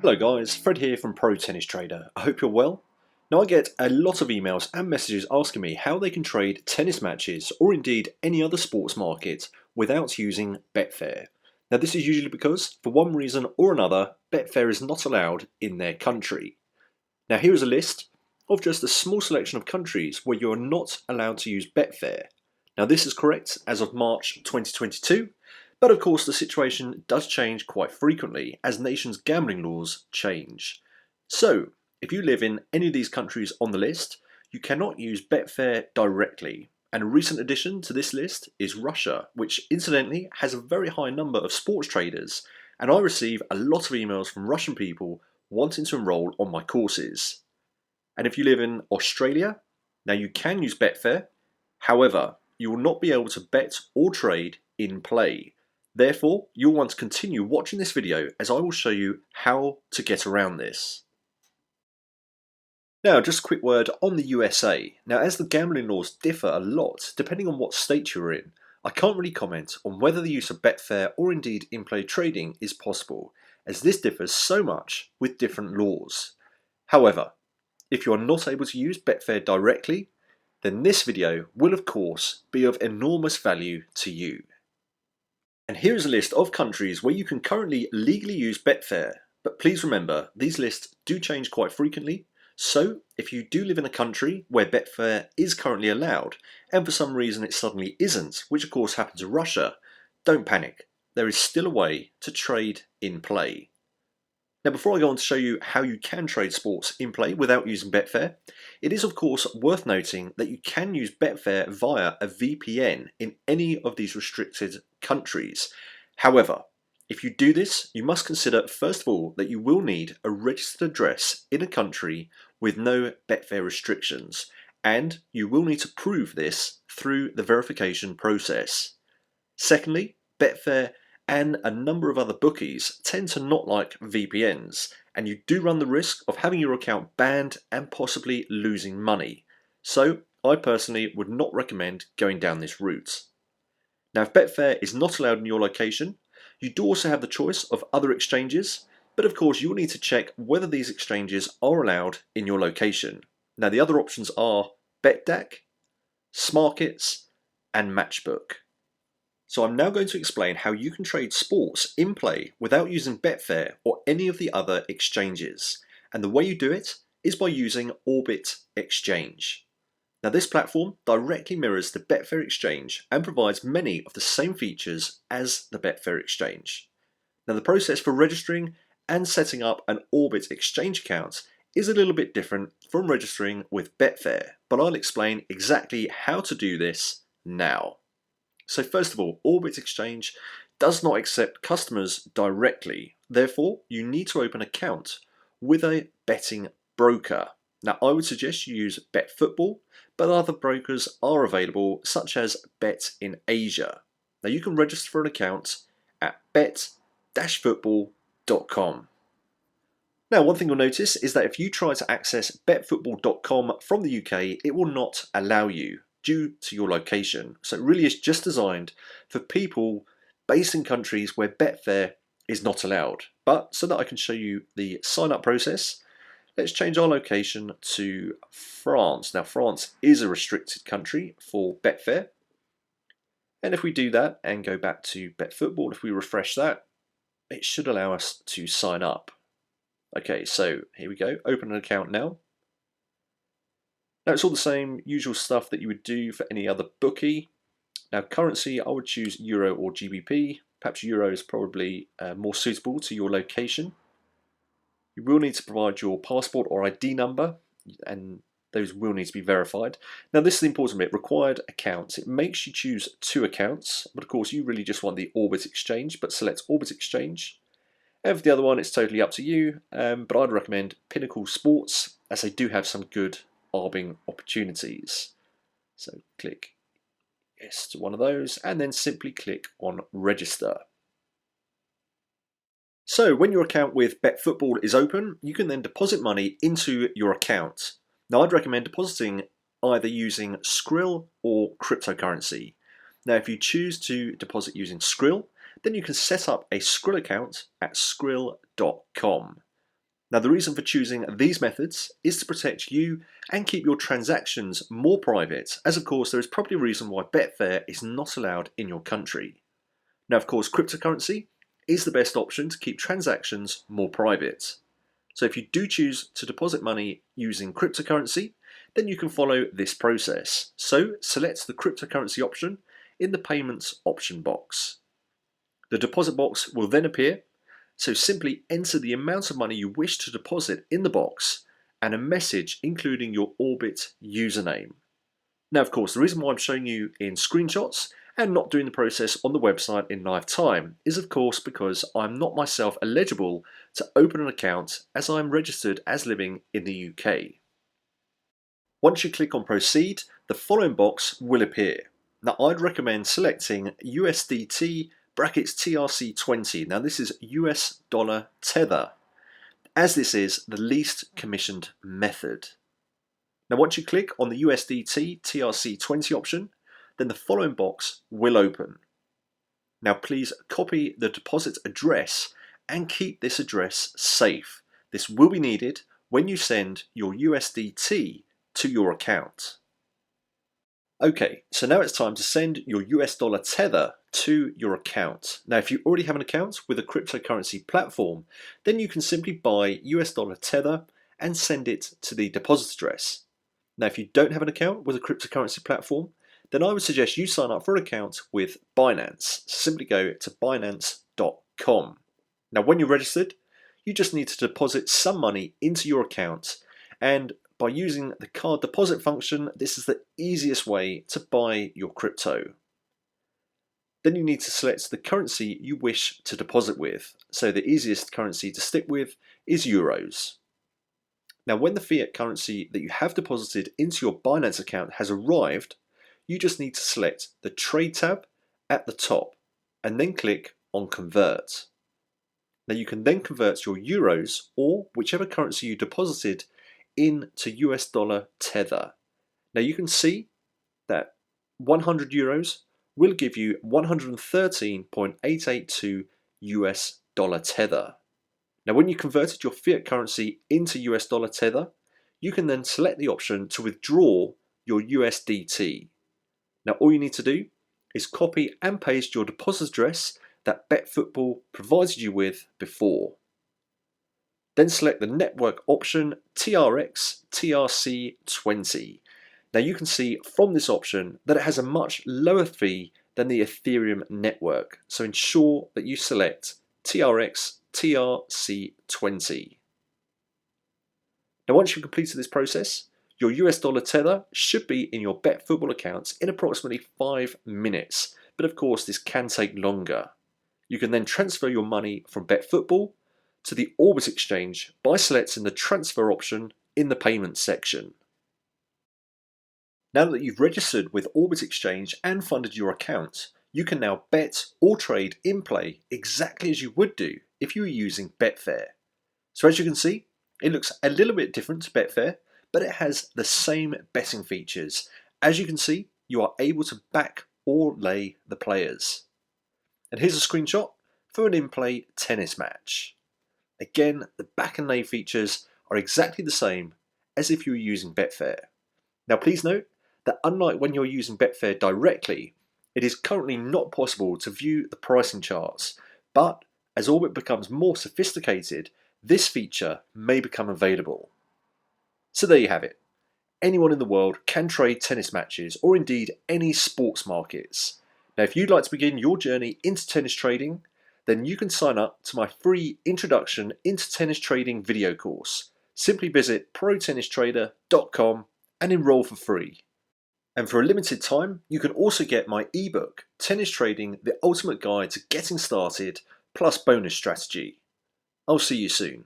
Hello guys, Fred here from Pro Tennis Trader. I hope you're well. Now I get a lot of emails and messages asking me how they can trade tennis matches or indeed any other sports market without using Betfair. Now this is usually because, for one reason or another, Betfair is not allowed in their country. Now here is a list of just a small selection of countries where you are not allowed to use Betfair. Now this is correct as of March 2022, but of course the situation does change quite frequently as nations' gambling laws change. So, if you live in any of these countries on the list, you cannot use Betfair directly. And a recent addition to this list is Russia, which incidentally has a very high number of sports traders, and I receive a lot of emails from Russian people wanting to enroll on my courses. And if you live in Australia, now you can use Betfair, however, you will not be able to bet or trade in play. Therefore, you'll want to continue watching this video as I will show you how to get around this. Now, just a quick word on the USA. Now, as the gambling laws differ a lot depending on what state you're in, I can't really comment on whether the use of Betfair or indeed in-play trading is possible, as this differs so much with different laws. However, if you are not able to use Betfair directly, then this video will of course be of enormous value to you. And here is a list of countries where you can currently legally use Betfair, but please remember these lists do change quite frequently, so if you do live in a country where Betfair is currently allowed and for some reason it suddenly isn't, which of course happened to Russia, don't panic, there is still a way to trade in play. Now before I go on to show you how you can trade sports in play without using Betfair, it is of course worth noting that you can use Betfair via a VPN in any of these restricted countries. However, if you do this, you must consider first of all that you will need a registered address in a country with no Betfair restrictions, and you will need to prove this through the verification process. Secondly, Betfair and a number of other bookies tend to not like VPNs, and you do run the risk of having your account banned and possibly losing money. So I personally would not recommend going down this route. Now if Betfair is not allowed in your location, you do also have the choice of other exchanges, but of course you will need to check whether these exchanges are allowed in your location. Now the other options are BetDAQ, Smarkets and Matchbook. So I'm now going to explain how you can trade sports in play without using Betfair or any of the other exchanges. And the way you do it is by using Orbit Exchange. Now this platform directly mirrors the Betfair exchange and provides many of the same features as the Betfair exchange. Now the process for registering and setting up an Orbit exchange account is a little bit different from registering with Betfair, but I'll explain exactly how to do this now. So first of all, Orbit Exchange does not accept customers directly. Therefore, you need to open an account with a betting broker. Now, I would suggest you use BetFootball, but other brokers are available, such as Bet in Asia. Now, you can register for an account at bet-football.com. Now, one thing you'll notice is that if you try to access betfootball.com from the UK, it will not allow you, due to your location. So it really is just designed for people based in countries where Betfair is not allowed. But so that I can show you the sign up process, let's change our location to France. Now France is a restricted country for Betfair. And if we do that and go back to BetFootball, if we refresh that, it should allow us to sign up. Okay, so here we go, open an account now. Now it's all the same usual stuff that you would do for any other bookie. Now currency, I would choose Euro or GBP. Perhaps Euro is probably more suitable to your location. You will need to provide your passport or ID number, and those will need to be verified. Now this is the important bit, required accounts. It makes you choose 2 accounts, but of course you really just want the Orbit Exchange, but select Orbit Exchange. And for the other one, it's totally up to you, but I'd recommend Pinnacle Sports, as they do have some good arbing opportunities. So click yes to one of those and then simply click on register. So when your account with BetFootball is open, you can then deposit money into your account. Now I'd recommend depositing either using Skrill or cryptocurrency. Now if you choose to deposit using Skrill, then you can set up a Skrill account at skrill.com. Now, the reason for choosing these methods is to protect you and keep your transactions more private, as of course there is probably a reason why Betfair is not allowed in your country. Now, of course, cryptocurrency is the best option to keep transactions more private. So if you do choose to deposit money using cryptocurrency, then you can follow this process. So select the cryptocurrency option in the payments option box. The deposit box will then appear, so simply enter the amount of money you wish to deposit in the box and a message including your Orbit username. Now, of course, the reason why I'm showing you in screenshots and not doing the process on the website in live time is of course because I'm not myself eligible to open an account as I'm registered as living in the UK. Once you click on proceed, the following box will appear. Now, I'd recommend selecting USDT brackets TRC20. Now, this is US dollar tether, as this is the least commissioned method. Now, once you click on the USDT TRC20 option, then the following box will open. Now, please copy the deposit address and keep this address safe. This will be needed when you send your USDT to your account. Okay, so now it's time to send your US dollar tether to your account. Now, if you already have an account with a cryptocurrency platform, then you can simply buy US dollar tether and send it to the deposit address. Now, if you don't have an account with a cryptocurrency platform, then I would suggest you sign up for an account with Binance. Simply go to binance.com. Now, when you're registered, you just need to deposit some money into your account, and by using the card deposit function, this is the easiest way to buy your crypto. Then you need to select the currency you wish to deposit with. So the easiest currency to stick with is euros. Now, when the fiat currency that you have deposited into your Binance account has arrived, you just need to select the Trade tab at the top and then click on Convert. Now, you can then convert your euros or whichever currency you deposited into US dollar tether. Now, you can see that 100 euros will give you 113.882 US dollar tether. Now, when you converted your fiat currency into US dollar tether, you can then select the option to withdraw your USDT. Now, all you need to do is copy and paste your deposit address that BetFootball provided you with before. Then select the network option TRX TRC20. Now, you can see from this option that it has a much lower fee than the Ethereum network, so ensure that you select TRX TRC20. Now, once you've completed this process, your US dollar tether should be in your BetFootball account in approximately 5 minutes, but of course this can take longer. You can then transfer your money from BetFootball to the Orbit exchange by selecting the transfer option in the payments section. Now that you've registered with Orbit Exchange and funded your account, you can now bet or trade in play exactly as you would do if you were using Betfair. So as you can see, it looks a little bit different to Betfair, but it has the same betting features. As you can see, you are able to back or lay the players. And here's a screenshot for an in-play tennis match. Again, the back and lay features are exactly the same as if you were using Betfair. Now, please note that unlike when you're using Betfair directly, it is currently not possible to view the pricing charts, but as Orbit becomes more sophisticated, this feature may become available. So there you have it. Anyone in the world can trade tennis matches or indeed any sports markets. Now, if you'd like to begin your journey into tennis trading, then you can sign up to my free Introduction into Tennis Trading video course. Simply visit protennistrader.com and enroll for free. And for a limited time, you can also get my ebook, Tennis Trading, the Ultimate Guide to Getting Started, plus bonus strategy. I'll see you soon.